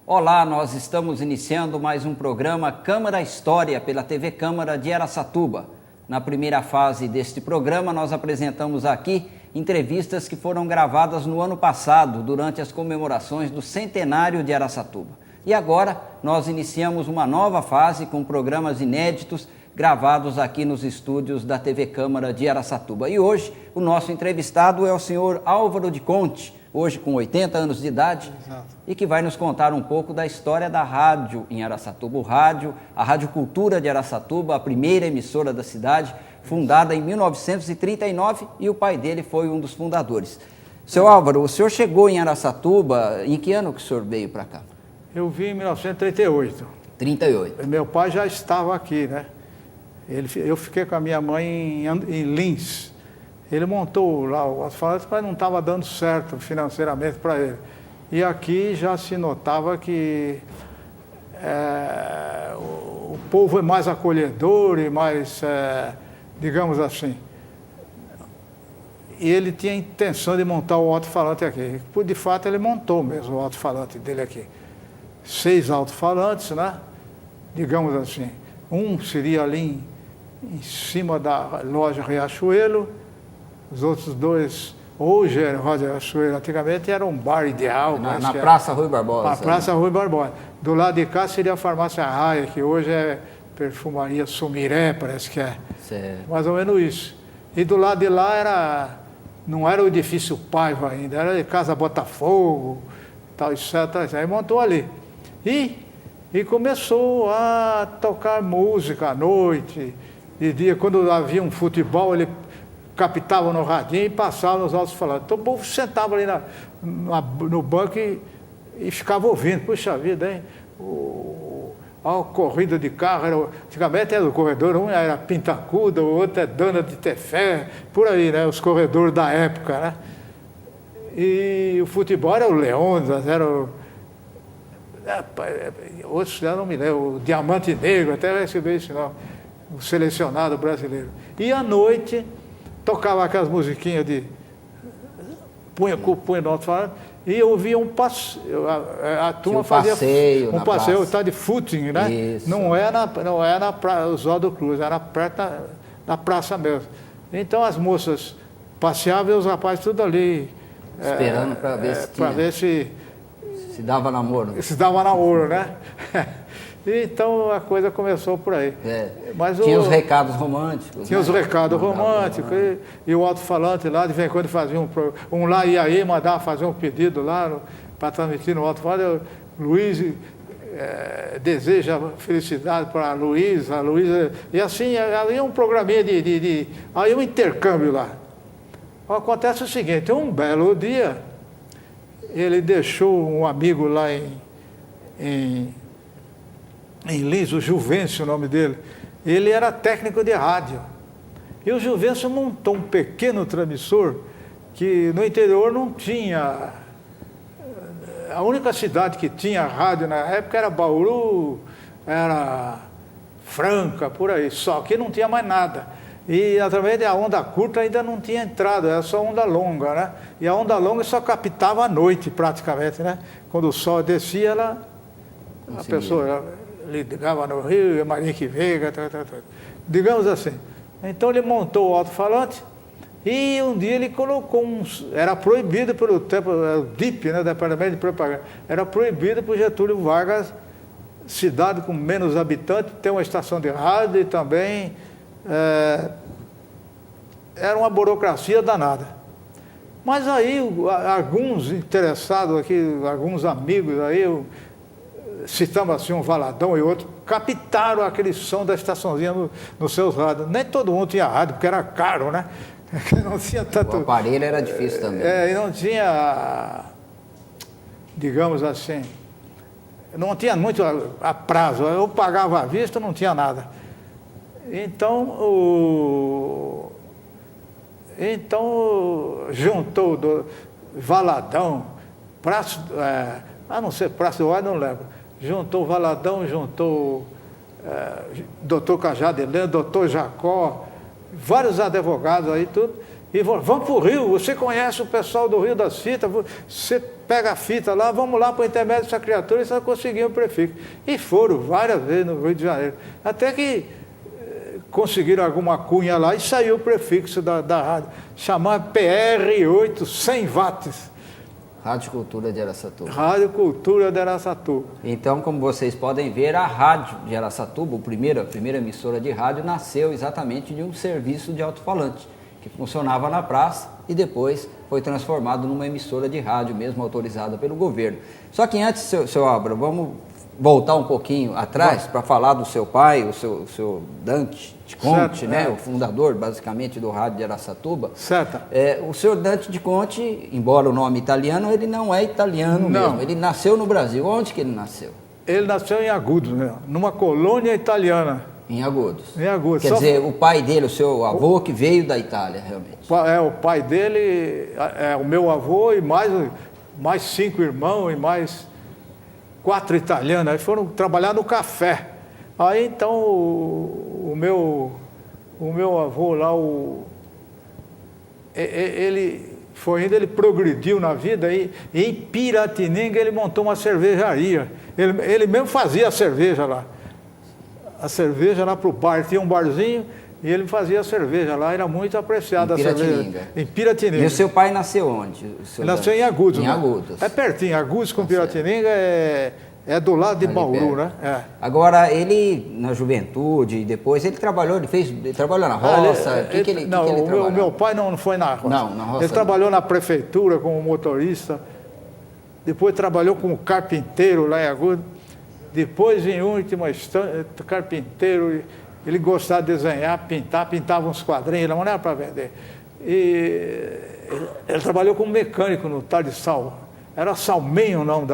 Olá, nós estamos iniciando mais um programa Câmara História pela TV Câmara de Araçatuba. Na primeira fase deste programa, nós apresentamos aqui entrevistas que foram gravadas no ano passado, durante as comemorações do centenário de Araçatuba. E agora, nós iniciamos uma nova fase com programas inéditos gravados aqui nos estúdios da TV Câmara de Araçatuba. E hoje, o nosso entrevistado é o senhor Álvaro de Conte, hoje com 80 anos de idade. Exato. E que vai nos contar um pouco da história da rádio em Araçatuba. A Rádio Cultura de Araçatuba, a primeira emissora da cidade, fundada em 1939, e o pai dele foi um dos fundadores. Seu Álvaro, o senhor chegou em Araçatuba, em que ano que o senhor veio para cá? Eu vim em 1938. 38. Meu pai já estava aqui, né? Eu fiquei com a minha mãe em Lins. Ele montou lá o alto-falante, mas não estava dando certo financeiramente para ele. E aqui já se notava que o povo é mais acolhedor e mais, digamos assim. E ele tinha a intenção de montar o alto-falante aqui. De fato, ele montou mesmo o alto-falante dele aqui. 6 alto-falantes, né? Digamos assim. Um seria ali em cima da loja Riachuelo. Os outros dois, hoje era Rosa Riachuelo, antigamente era um bar ideal. Na Praça Rui Barbosa. Na Praça Rui Barbosa. Do lado de cá seria a Farmácia Raia, que hoje é Perfumaria Sumiré, parece que é. Certo. Mais ou menos isso. E do lado de lá não era o edifício Paiva ainda, era Casa Botafogo, tal, etc. Aí montou ali. E começou a tocar música à noite, de dia, quando havia um futebol, ele captava no radinho e passava nos alto-falantes. Então o povo sentava ali no banco e ficava ouvindo. Puxa vida, hein? A corrida de carro, antigamente era o corredor, um era Pintacuda, o outro é Dana de Tefé, por aí, né? Os corredores da época, né? E o futebol era o Leônidas, era o... outros já não me lembro, o Diamante Negro, até recebi esse nome, o selecionado brasileiro. E à noite tocava aquelas musiquinhas de punha no alto-falante e eu ouvia um passeio, a turma fazia um passeio, tá, de footing, né? Isso. Não é na praia, Oswaldo Cruz, era perto da praça mesmo. Então as moças passeavam e os rapazes tudo ali esperando para ver se dava namoro. Se dava namoro, né? Então a coisa começou por aí. Mas tinha os recados românticos. Tinha, né? Os recados românticos. E o alto-falante lá, de vez em quando fazia um lá e aí, mandava fazer um pedido lá para transmitir no alto-falante. Luiz deseja felicidade para a Luísa. E assim, havia um programinha aí um intercâmbio lá. Acontece o seguinte, um belo dia, ele deixou um amigo lá em Lins, o Juvencio, o nome dele. Ele era técnico de rádio. E o Juvencio montou um pequeno transmissor que no interior não tinha. A única cidade que tinha rádio na época era Bauru, era Franca, por aí. Só que não tinha mais nada. E através da onda curta ainda não tinha entrada, era só onda longa, né? E a onda longa só captava à noite, praticamente, né? Quando o sol descia, a pessoa ligava no Rio, Marique Veiga, digamos assim. Então ele montou o alto-falante e um dia ele colocou era proibido pelo tempo, o DIP, né, Departamento de Propaganda, era proibido por Getúlio Vargas, cidade com menos habitantes, ter uma estação de rádio e também era uma burocracia danada. Mas aí alguns interessados aqui, alguns amigos aí, citamos assim um Valadão e outro, captaram aquele som da estaçãozinha nos seus rádios. Nem todo mundo tinha rádio, porque era caro, né? Não tinha tanto... O aparelho era difícil também. E não tinha, digamos assim, não tinha muito a prazo. Eu pagava à vista, não tinha nada. Então, juntou Valadão, não sei, Praça do Ar, não lembro. Juntou Valadão, juntou doutor Cajado Helena, doutor Jacó, vários advogados aí, tudo. E vamos para o Rio, você conhece o pessoal do Rio das Fitas, você pega a fita lá, vamos lá para o intermédio dessa criatura, e só conseguiam o prefixo. E foram várias vezes no Rio de Janeiro. Até que conseguiram alguma cunha lá e saiu o prefixo da rádio, chamado PR8 100 watts. Rádio Cultura de Araçatuba. Rádio Cultura de Araçatuba. Então, como vocês podem ver, a Rádio de Araçatuba, a primeira emissora de rádio, nasceu exatamente de um serviço de alto-falante, que funcionava na praça e depois foi transformado numa emissora de rádio, mesmo autorizada pelo governo. Só que antes, seu Abra, vamos voltar um pouquinho atrás para falar do seu pai, o seu Dante de Conte, certo, né? O fundador, basicamente, do rádio de Araçatuba. Certo. O senhor Dante de Conte, embora o nome italiano, ele não é italiano mesmo. Ele nasceu no Brasil. Onde que ele nasceu? Ele nasceu em Agudos, né? Numa colônia italiana. Em Agudos. Em Agudos. Quer dizer, o pai dele, o seu avô, que veio da Itália, realmente. O pai dele é o meu avô e mais 5 irmãos e mais 4 italianos. Aí foram trabalhar no café. Aí então o meu avô lá, ele progrediu na vida e em Piratininga ele montou uma cervejaria. Ele mesmo fazia a cerveja lá. A cerveja lá para o bar, tinha um barzinho e ele fazia a cerveja lá, era muito apreciada a cerveja. Em Piratininga. E o seu pai nasceu onde? Ele nasceu em Agudos. Em Agudos. É pertinho, Agudos com Piratininga é do lado de Bauru, né? É. Agora, ele, na juventude, depois, ele trabalhou na roça? O que ele trabalhou? O meu pai não foi na roça. Não, na roça ele trabalhou na prefeitura como motorista, depois trabalhou como carpinteiro lá em Agudos, depois, em última instância, carpinteiro, ele gostava de desenhar, pintava uns quadrinhos, não era para vender. E ele trabalhou como mecânico no tal de Sal. Era Salmenho o nome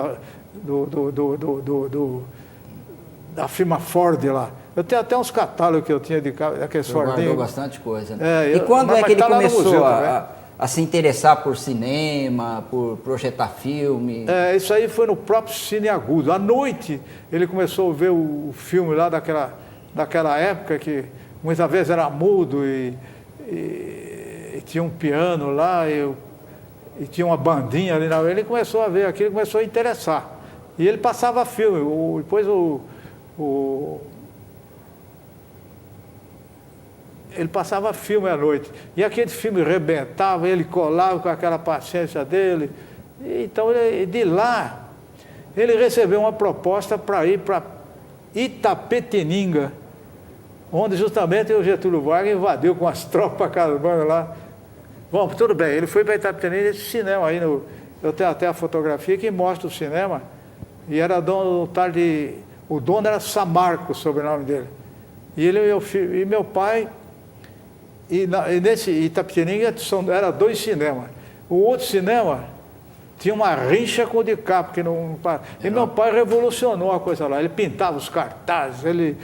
da firma Ford lá. Eu tenho até uns catálogos que eu tinha daqueles Fordinhos. Guardou bastante coisa, né? E quando é que ele começou a se interessar por cinema, por projetar filme? Isso aí foi no próprio Cine Agudos. À noite ele começou a ver o filme lá daquela época, que muitas vezes era mudo e tinha um piano lá e tinha uma bandinha ali na hora. Ele começou a ver aquilo, começou a interessar. E ele passava filme. Depois ele passava filme à noite. E aquele filme rebentava, ele colava com aquela paciência dele. Então, de lá, ele recebeu uma proposta para ir para Itapetininga, onde justamente o Getúlio Vargas invadiu com as tropas caramba lá. Bom, tudo bem, ele foi para Itapetininga, esse cinema aí, eu tenho até a fotografia que mostra o cinema, e era dono o dono era Samarco, o sobrenome dele. E ele e meu pai, e nesse Itapetininga era 2 cinemas. O outro cinema tinha uma rincha com o DiCaprio, que não. E meu pai revolucionou a coisa lá. Ele pintava os cartazes, ele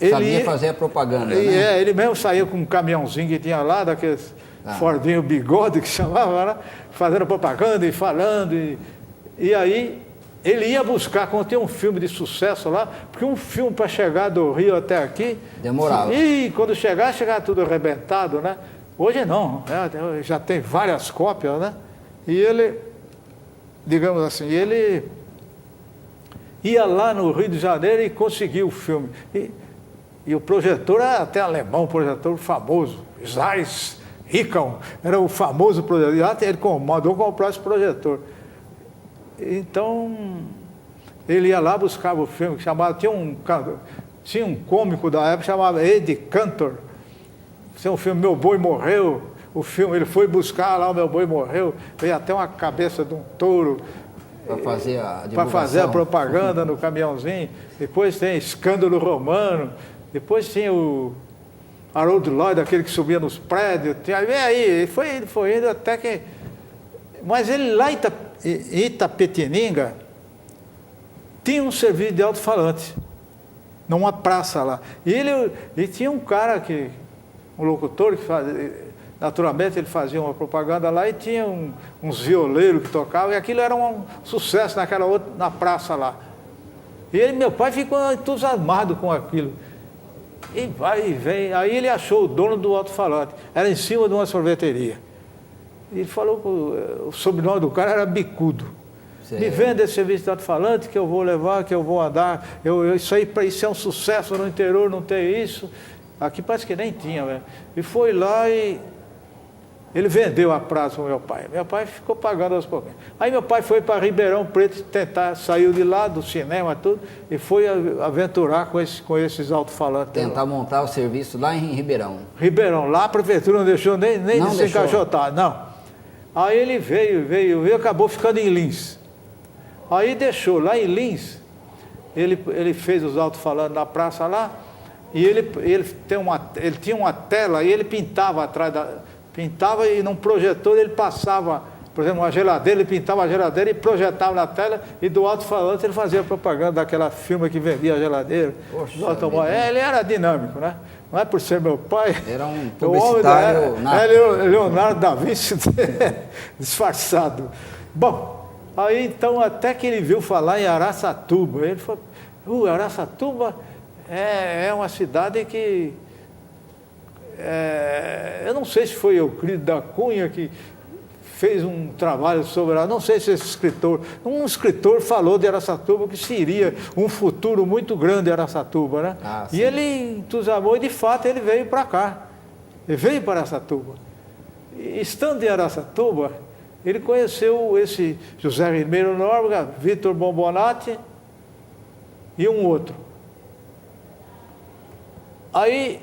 sabia fazer a propaganda, né? Ele mesmo saía com um caminhãozinho que tinha lá, daqueles Fordinho Bigode, que chamava, né? Fazendo propaganda e falando. E aí ele ia buscar, quando tinha um filme de sucesso lá, porque um filme para chegar do Rio até aqui... demorava. E quando chegava tudo arrebentado, né? Hoje não, né? Já tem várias cópias, né? E ele, digamos assim, ele ia lá no Rio de Janeiro e conseguiu o filme. E o projetor era até alemão, um projetor famoso, Zeiss Rickon, era o famoso projetor. Ele mandou comprar esse projetor. Então, ele ia lá, buscava o filme, que chamava, tinha um cômico da época, chamava Ed Cantor. Tinha um filme Meu Boi Morreu, o filme, ele foi buscar lá, o Meu Boi Morreu, veio até uma cabeça de um touro. Para fazer a divulgação. Para fazer a propaganda no caminhãozinho. Depois tem Escândalo Romano, depois tinha o Harold Lloyd, aquele que subia nos prédios. Aí, foi indo até que... Mas ele lá em Itapetininga tinha um serviço de alto-falante, numa praça lá. E tinha um cara um locutor que naturalmente ele fazia uma propaganda lá e tinha uns violeiros que tocavam, e aquilo era um sucesso na praça lá. E meu pai ficou entusiasmado com aquilo. E vai e vem. Aí ele achou o dono do alto-falante, era em cima de uma sorveteria. E ele falou que o sobrenome do cara era Bicudo. Me venda esse serviço de alto-falante que eu vou levar, que eu vou andar. Para isso é um sucesso no interior, não tem isso. Aqui parece que nem tinha, velho. E foi lá e ele vendeu a praça para o meu pai. Meu pai ficou pagando aos pouquinhos. Aí meu pai foi para Ribeirão Preto tentar, saiu de lá do cinema tudo e foi aventurar com esses alto-falantes. Tentar montar o serviço lá em Ribeirão. Ribeirão, lá a prefeitura não deixou nem de se encaixotar, não. Aí ele veio e acabou ficando em Lins. Aí deixou, lá em Lins, ele fez os alto-falantes na praça lá, e ele tinha uma tela e ele pintava atrás pintava e num projetor ele passava, por exemplo, uma geladeira, ele pintava a geladeira e projetava na tela, e do alto-falante ele fazia propaganda daquela firma que vendia a geladeira. Poxa, ele era dinâmico, né? Não é por ser meu pai. Era um publicitário. Leonardo da Vinci disfarçado. Bom, aí então até que ele viu falar em Araçatuba, ele falou, Araçatuba é uma cidade que... eu não sei se foi Euclides da Cunha que fez um trabalho sobre ela, não sei se um escritor falou de Araçatuba que seria um futuro muito grande Araçatuba, né? E ele entusiasmou e de fato ele veio para cá, ele veio para Araçatuba. E, estando em Araçatuba, ele conheceu esse José Ribeiro Nóbrega, Vitor Bombonati e um outro. Aí,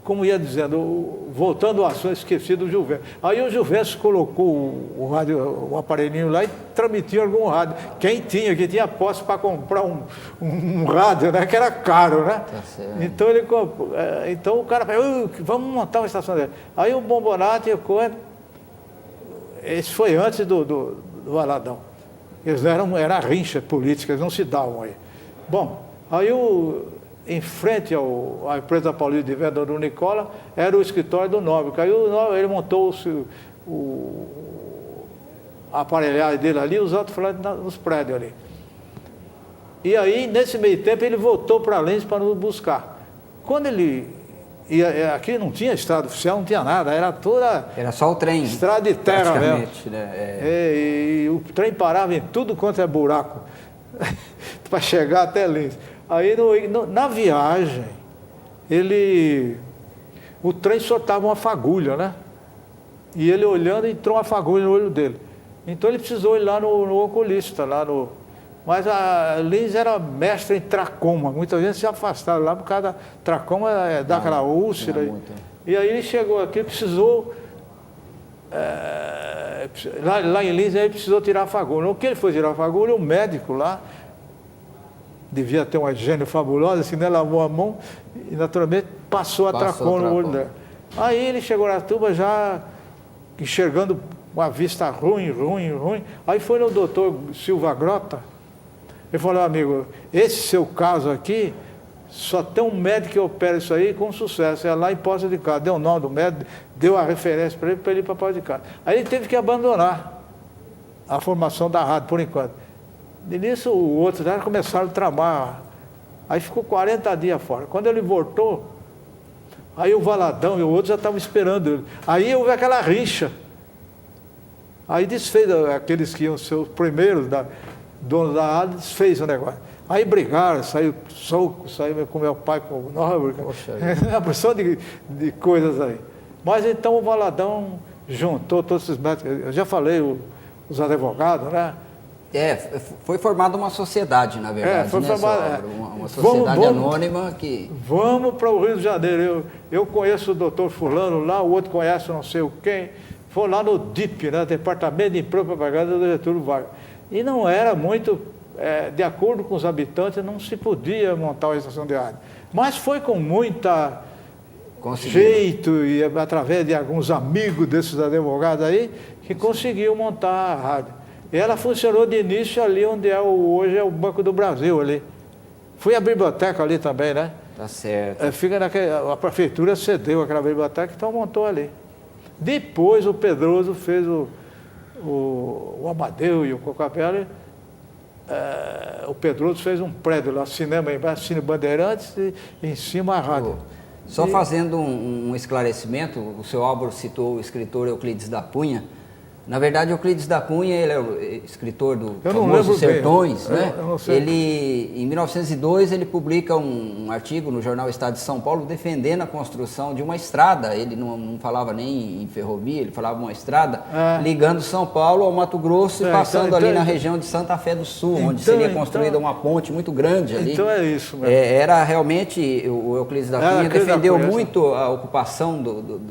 como ia dizendo, voltando ao assunto, esqueci do Gilberto. Aí o Gilberto colocou o aparelhinho lá e transmitia algum rádio. Quem tinha posse para comprar um rádio, né, que era caro, né? Tá certo. Então, então o cara falou, vamos montar uma estação dele. Aí o Bombonati e o Cohen, esse foi antes do Valadão. Eles era rincha política, eles não se davam aí. Bom, aí em frente à empresa paulista de venda do Nicola, era o escritório do Nóbrega. Aí ele montou a aparelhagem dele ali, os alto-falantes nos prédios ali. E aí, nesse meio tempo, ele voltou para Lins para nos buscar. Quando ele ia, aqui não tinha estrada oficial, não tinha nada, era só o trem. Estrada de terra mesmo. Né? E o trem parava em tudo quanto é buraco para chegar até Lins. Aí, na viagem, o trem soltava uma fagulha, né? E ele olhando, entrou uma fagulha no olho dele. Então, ele precisou ir lá no oculista, mas a Lins era mestre em tracoma. Muita gente se afastaram lá por causa da tracoma, dá aquela úlcera. E aí, ele chegou aqui, precisou... lá em Lins, ele precisou tirar a fagulha. No que ele foi tirar a fagulha, o médico lá, devia ter uma higiene fabulosa, assim, né? Lavou a mão e, naturalmente, passou a tracoma no olho dela. Aí ele chegou na tuba já enxergando uma vista ruim. Aí foi no doutor Silva Grota. Ele falou, amigo, esse seu caso aqui, só tem um médico que opera isso aí com sucesso. É lá em Poços de Caldas. Deu o nome do médico, deu a referência para ele ir para Poços de Caldas. Aí ele teve que abandonar a formação da rádio, por enquanto. E nisso, o outro já começaram a tramar. Aí ficou 40 dias fora. Quando ele voltou, aí o Valadão e o outro já estavam esperando ele. Aí houve aquela rixa. Aí desfez aqueles que iam ser os primeiros donos da rádio, desfez o negócio. Aí brigaram, saiu soco, saiu com meu pai, com o Nóbrega. Uma porção de coisas aí. Mas então o Valadão juntou todos esses médicos. Eu já falei, os advogados, né? Foi formada uma sociedade, na verdade, foi formada, uma sociedade anônima que... Vamos para o Rio de Janeiro, eu conheço o doutor fulano lá, o outro conhece não sei o quem, foi lá no DIP, né, Departamento de Emprego e Propaganda do Getúlio Vargas. E não era muito, de acordo com os habitantes, não se podia montar uma estação de rádio. Mas foi com muita jeito e através de alguns amigos desses advogados aí, que conseguiu montar a rádio. E ela funcionou de início ali onde hoje é o Banco do Brasil ali. Foi a biblioteca ali também, né? Tá certo. A prefeitura cedeu aquela biblioteca, então montou ali. Depois o Pedroso fez o Amadeu e o Cocapelli. O Pedroso fez um prédio lá, cinema embaixo, Cine Bandeirantes e em cima a rádio. Só fazendo um esclarecimento, o seu Álvaro citou o escritor Euclides da Cunha. Na verdade, Euclides da Cunha, ele é o escritor do Eu não famoso lembro Sertões, bem. né? Eu não sei. Ele, em 1902, ele publica um artigo no jornal Estado de São Paulo defendendo a construção de uma estrada. Ele não falava nem em ferrovia, ele falava uma estrada ligando São Paulo ao Mato Grosso e passando ali na região de Santa Fé do Sul, onde seria construída uma ponte muito grande ali. Então é isso mesmo. Era realmente, o Euclides da Cunha defendeu muito a ocupação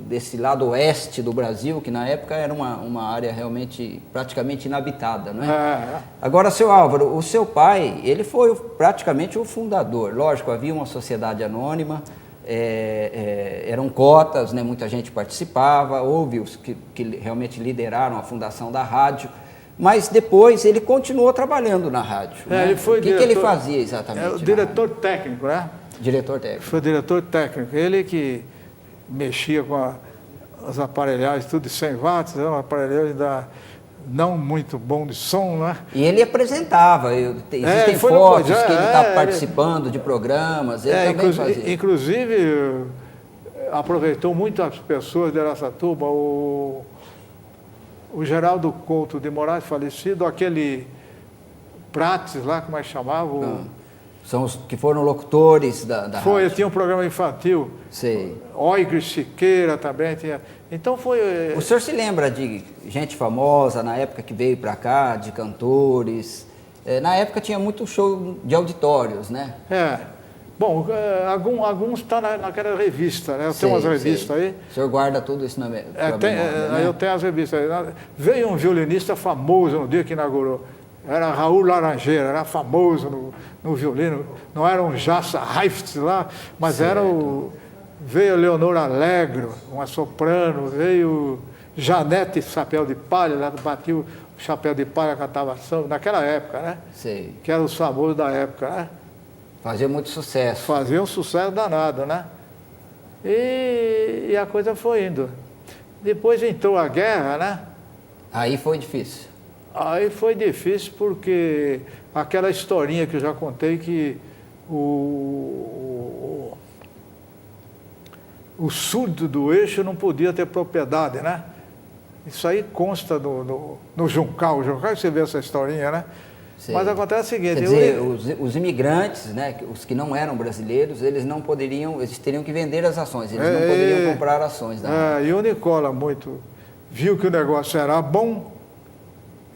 desse lado oeste do Brasil, que na época era uma área realmente praticamente inabitada, não é? Agora, seu Álvaro, o seu pai, ele foi praticamente o fundador. Lógico, havia uma sociedade anônima, eram cotas, né? Muita gente participava, houve os que realmente lideraram a fundação da rádio, mas depois ele continuou trabalhando na rádio. Né? Ele foi o que ele fazia exatamente? O diretor técnico, né? Diretor técnico. Foi o diretor técnico. Ele que mexia com as aparelhagens, tudo de 100 watts, uma aparelhagem não muito bom de som, né? E ele apresentava, existem fotos que ele está participando de programas, ele também fazia. Inclusive, aproveitou muito as pessoas de Araçatuba, o Geraldo Couto de Moraes, falecido, aquele Prates lá, como é que chamava? São os que foram locutores da Foi, rádio. tinha um programa infantil. Sei. Oigre Siqueira também tinha. Então foi... O senhor se lembra de gente famosa na época que veio para cá, de cantores? Na época tinha muito show de auditórios, né? Bom, alguns estão naquela revista, né? Eu tenho umas revistas aí. O senhor guarda tudo isso na memória, né? Eu tenho as revistas aí. Veio um violinista famoso no dia que inaugurou. Era Raul Laranjeira, era famoso no violino. Não era um Jassa Heifetz lá, mas veio Leonor Alegro, uma soprano, veio Janete Chapéu de Palha, lá batia o chapéu de palha, cantava samba, naquela época, né? Sei. Que era os famosos da época, né? Fazia muito sucesso. Fazia um sucesso danado, né? E a coisa foi indo. Depois entrou a guerra, né? Aí foi difícil. Aí foi difícil porque aquela historinha que eu já contei que o surdo do eixo não podia ter propriedade, né? Isso aí consta no Juncal. O Juncal, você vê essa historinha, né? Sei. Mas acontece o seguinte... Quer dizer, os imigrantes, né, os que não eram brasileiros, eles não poderiam, eles teriam que vender as ações, eles não poderiam comprar ações. E o Nicola viu que o negócio era bom,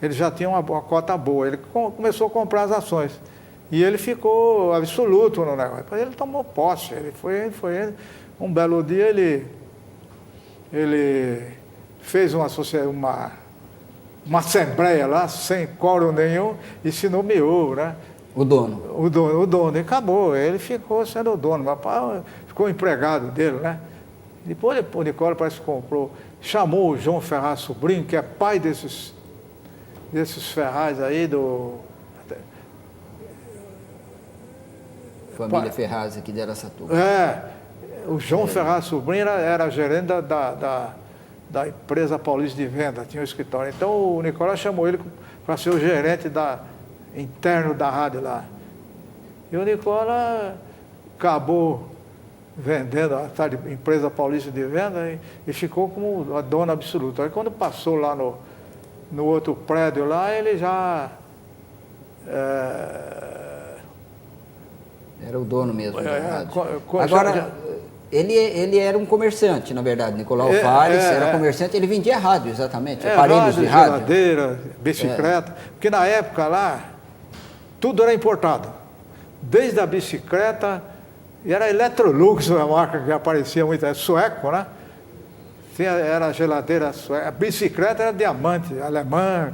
ele já tinha uma cota boa, ele começou a comprar as ações. E ele ficou absoluto no negócio. Depois ele tomou posse, ele foi. Um belo dia ele fez uma assembleia lá, sem quórum nenhum, e se nomeou, né? O dono. O dono, e acabou, ele ficou sendo o dono, ficou empregado dele, né? Depois o Nicola parece que comprou, chamou o João Ferraz Sobrinho, que é pai desses Ferraz aí, Família Ferraz aqui de Araçatuba. O João Ferraz Sobrinho era gerente da empresa Paulista de Venda, tinha um escritório. Então o Nicolau chamou ele para ser o gerente interno da rádio lá. E o Nicolau acabou vendendo a tal empresa Paulista de Venda e ficou como a dona absoluta. Aí quando passou lá no outro prédio lá, ele já... Era o dono mesmo da rádio. Agora, ele era um comerciante, na verdade. Nicolau Fares era comerciante, ele vendia rádio, exatamente, aparelhos de rádio. Geladeira, bicicleta. Porque na época lá, tudo era importado. Desde a bicicleta, e era Electrolux, uma marca que aparecia muito, sueco, né? Era geladeira sueca. A bicicleta era diamante, alemã,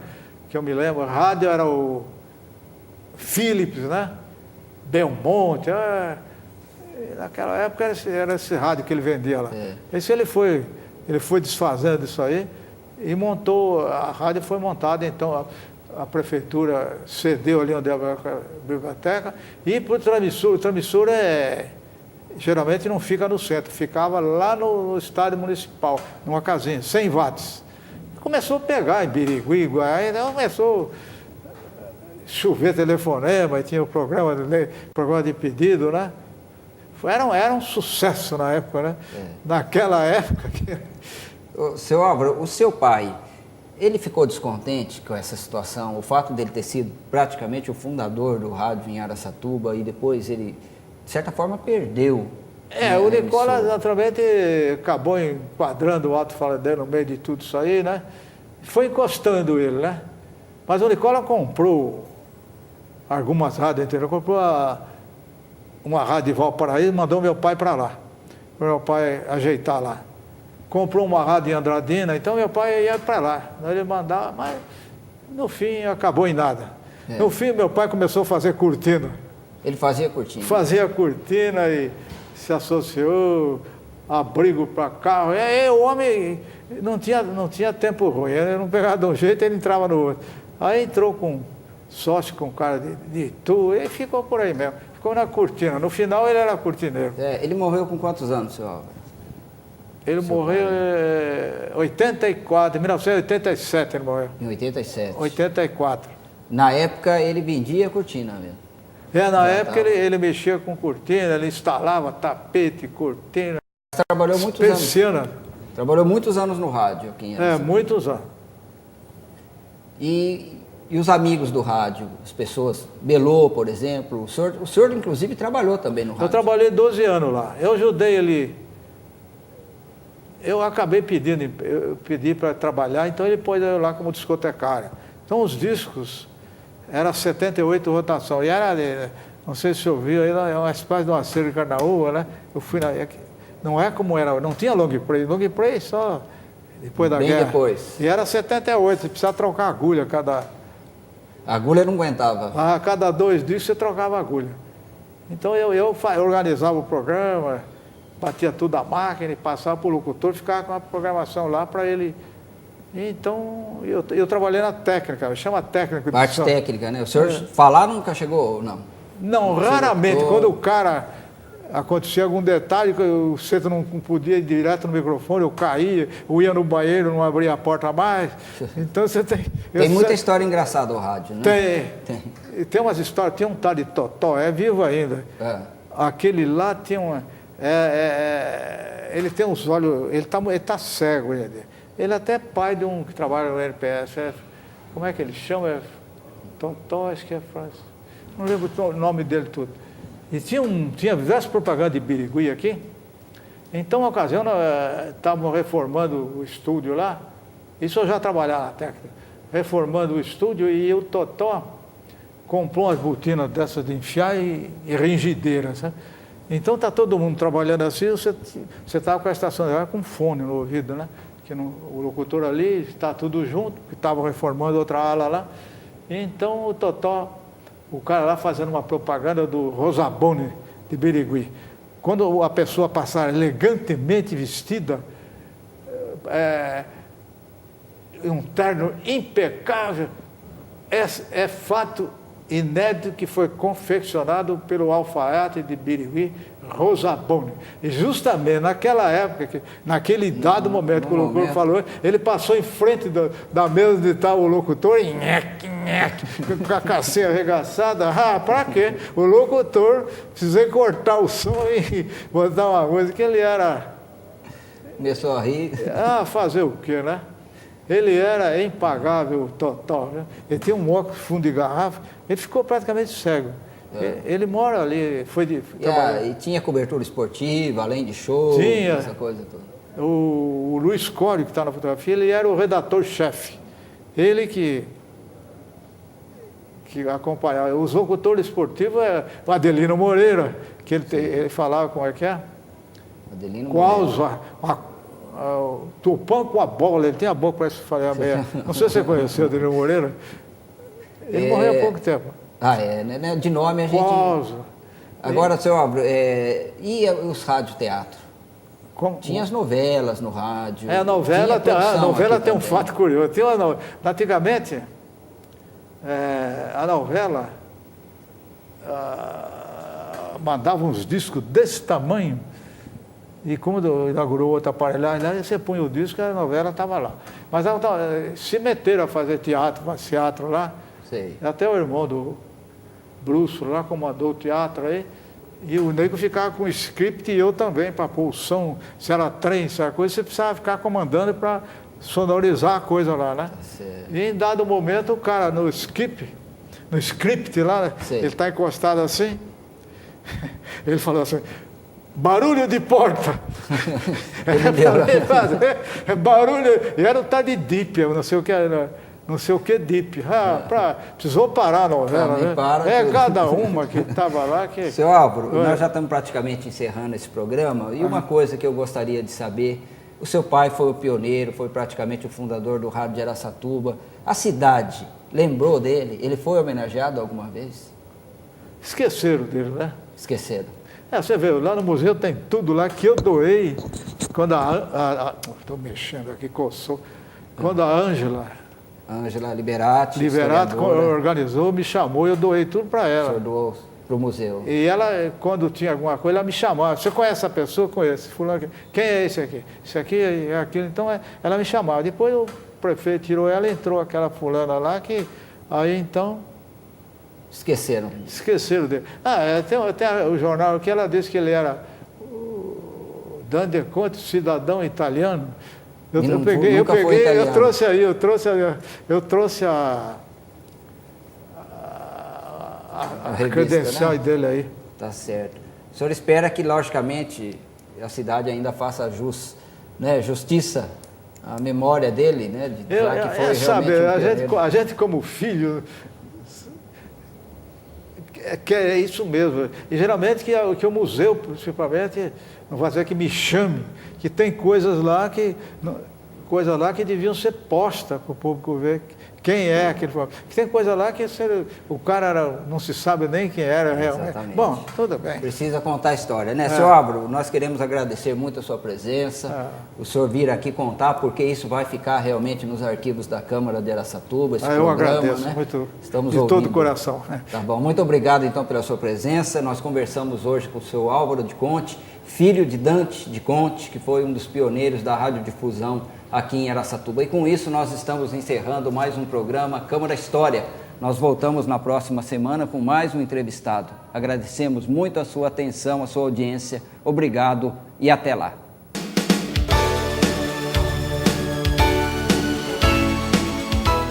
que eu me lembro. A rádio era o Philips, né? Belmonte. Naquela época era esse rádio que ele vendia lá. Ele foi desfazendo disso aí e montou, a rádio foi montada, então a prefeitura cedeu ali onde era a biblioteca e para o transmissor geralmente não fica no centro, ficava lá no estádio municipal, numa casinha, 100 watts. Começou a pegar em Birigui, Guaiá, começou a chover telefonema, e tinha o programa de pedido, né? Era um sucesso na época, né? Naquela época. Seu Álvaro, o seu pai, Ele ficou descontente com essa situação, o fato dele ter sido praticamente o fundador do rádio em Araçatuba e depois ele, de certa forma, perdeu. O Nicola naturalmente acabou enquadrando o alto-falante no meio de tudo isso aí, né? Foi encostando ele, né? Mas o Nicola comprou algumas rádios, entendeu? Comprou uma rádio de Valparaíso e mandou meu pai para lá, para meu pai ajeitar lá. Comprou uma rádio em Andradina, então meu pai ia para lá. Ele mandava, mas no fim acabou em nada. No fim meu pai começou a fazer cortina. Ele fazia cortina? Fazia cortina e se associou, abrigo para carro. O homem não tinha tempo ruim, ele não pegava de um jeito, ele entrava no outro. Aí entrou com sócio com cara de Itu e ficou por aí mesmo. Ficou na cortina. No final ele era cortineiro. Ele morreu com quantos anos, seu Álvaro? Ele morreu em 84, em 1987 ele morreu. Em 87? 84. Na época ele vendia cortina mesmo? Na época ele mexia com cortina, ele instalava tapete, cortina. Trabalhou muitos anos. Trabalhou muitos anos no rádio aqui em Araçatuba. Muitos anos. E os amigos do rádio, as pessoas, Belô, por exemplo, o senhor inclusive trabalhou também no rádio. Eu trabalhei 12 anos lá. Eu ajudei ele. Eu acabei eu pedi para trabalhar, então ele pôs eu lá como discotecário. Então os discos era 78 rotação. E era, não sei se você ouviu, é uma espécie de uma cera de Carnaúba, né? Eu fui não é como era, não tinha long play só depois da guerra. Depois. E era 78, você precisava trocar agulha A agulha não aguentava. A cada 2 discos você trocava a agulha. Então eu organizava o programa, batia tudo a máquina e passava para o locutor, ficava com a programação lá para ele. Então eu trabalhei na técnica, chama técnica. Parte técnica, né? O senhor falar nunca chegou, não? Não, raramente. Quando o cara acontecia algum detalhe, você não podia ir direto no microfone, eu caía, eu ia no banheiro, não abria a porta mais. Então você tem. Tem muita história engraçada o rádio, né? Tem umas histórias, tem um tal de Totó, é vivo ainda. Aquele lá tem uma. Ele tem uns olhos, ele tá cego. Ele até é pai de um que trabalha no NPS. Como é que ele chama? Totó, acho que é Francis. Não lembro o nome dele tudo. E tinha diversas propagandas de Birigui aqui. Então, uma ocasião, estávamos reformando o estúdio lá. Isso eu já trabalhava na técnica. Reformando o estúdio e o Totó comprou umas botinas dessas de enfiar e ringideiras, sabe? Então está todo mundo trabalhando assim, você estava com a estação de rádio com fone no ouvido, né? Que o locutor ali está tudo junto, que estava reformando outra ala lá. Então o Totó, o cara lá fazendo uma propaganda do Rosabone de Birigui. Quando a pessoa passar elegantemente vestida, um terno impecável, é fato inédito que foi confeccionado pelo alfaiate de Birigui, Rosabone. E justamente naquela época, naquele dado momento que o locutor falou, ele passou em frente da mesa onde estava o locutor, e com a calcinha arregaçada. Para quê? O locutor precisou cortar o som e botar uma música que ele era... Começou a rir. Fazer o quê, né? Ele era impagável, Totó, né? Ele tinha um óculos fundo de garrafa, ele ficou praticamente cego. Ele mora ali, e tinha cobertura esportiva, além de show, essa coisa toda. O Luiz Cório, que está na fotografia, ele era o redator-chefe. Ele que acompanhava. Os locutores esportivos o Adelino Moreira, que ele falava como é que é? Adelino Moreira. O Tupã com a bola, ele tem a bola para fazer meia. Não sei se você conheceu o Adelino Moreira. Ele morreu há pouco tempo. Né? De nome a gente... Agora, seu Álvaro, e os radioteatros? Tinha as novelas no rádio. A novela tem um fato curioso. Antigamente, a novela mandava uns discos desse tamanho. E como inaugurou outra aparelhagem, você punha o disco e a novela estava lá. Mas se meteram a fazer teatro lá. Sei. Até o irmão do Bruxo lá comandou o teatro aí. E o nego ficava com o script e eu também, para pôr o som, se era trem, se era coisa, você precisava ficar comandando para sonorizar a coisa lá, né? Certo. E em dado momento o cara no script lá, né? Ele está encostado assim, ele falou assim, barulho de porta. Barulho, e era o tal de Deep, eu não sei o que era, não sei o que Deep. Precisou parar a novela, né? Cada uma que estava lá que... Seu Álvaro, nós já estamos praticamente encerrando esse programa, e uma coisa que eu gostaria de saber, o seu pai foi o pioneiro, foi praticamente o fundador do rádio de Araçatuba, a cidade lembrou dele? Ele foi homenageado alguma vez? Esqueceram dele, né? Esqueceram. Você vê, lá no museu tem tudo lá que eu doei, quando estou mexendo aqui, coçou, quando a Ângela Liberati organizou, me chamou, eu doei tudo para ela. O senhor doou para o museu. E ela, quando tinha alguma coisa, ela me chamava. Você conhece essa pessoa? Conheço. Fulano, quem é esse aqui? Esse aqui é aquilo. Então, ela me chamava. Depois o prefeito tirou ela, entrou aquela fulana lá, que aí então... Esqueceram dele. Tem o jornal que ela disse que ele era dando conta, cidadão italiano. Eu trouxe a credencial, né? Dele aí. Tá certo. O senhor espera que, logicamente, a cidade ainda faça justiça à memória dele, né? A gente como filho... Que é isso mesmo. E geralmente que o museu, principalmente, não vai dizer que me chame, que tem coisas lá que deviam ser postas para o público ver quem é aquele. Que tem coisa lá que o cara não se sabe nem quem era realmente. Exatamente. Bom, tudo bem. Precisa contar a história, né? Seu Álvaro, nós queremos agradecer muito a sua presença, o senhor vir aqui contar, porque isso vai ficar realmente nos arquivos da Câmara de Araçatuba, esse programa, eu agradeço, né? Muito, estamos de ouvindo. todo o coração. Tá bom, muito obrigado então pela sua presença. Nós conversamos hoje com o seu Álvaro de Conte, filho de Dante de Conte, que foi um dos pioneiros da radiodifusão aqui em Araçatuba. E com isso nós estamos encerrando mais um programa Câmara História. Nós voltamos na próxima semana com mais um entrevistado. Agradecemos muito a sua atenção, a sua audiência. Obrigado e até lá.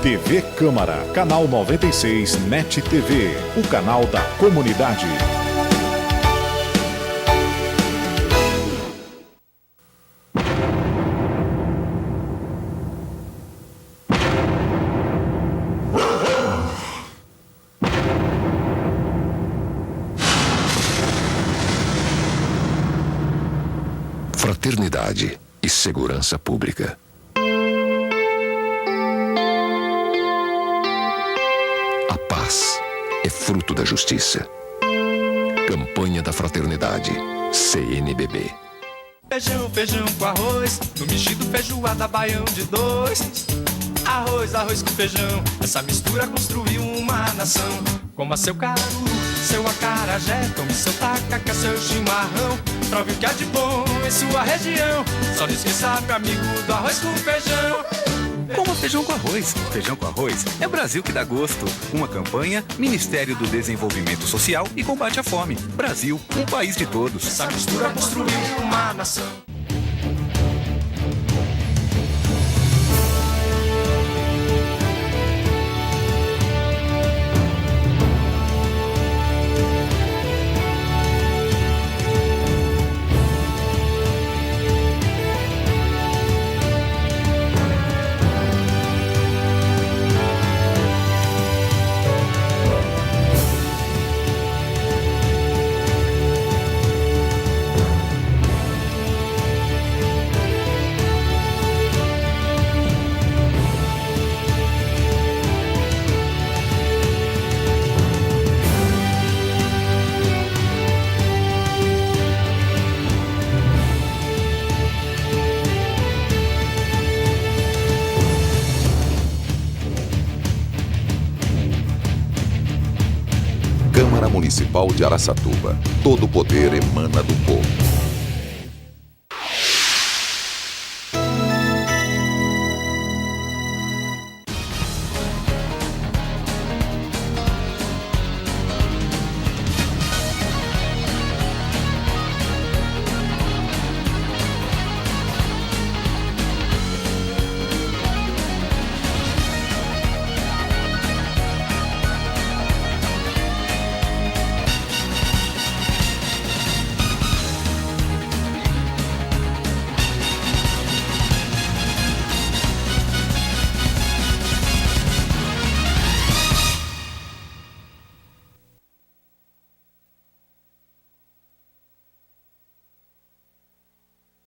TV Câmara, canal 96 NET TV, o canal da comunidade. Fraternidade e segurança pública. A paz é fruto da justiça. Campanha da Fraternidade, CNBB. Feijão, feijão com arroz, no mexido feijoada baião de dois. Arroz com feijão, essa mistura construiu uma nação. Coma seu caruru, seu acarajé, tome seu tacacá, seu chimarrão. Prove o que há de bom em sua região. Só não esqueça, meu amigo, do arroz com feijão. Coma feijão com arroz. Feijão com arroz é Brasil que dá gosto. Uma campanha, Ministério do Desenvolvimento Social e Combate à Fome. Brasil, um país de todos. Essa mistura construiu uma nação. Câmara Municipal de Araçatuba. Todo o poder emana do povo.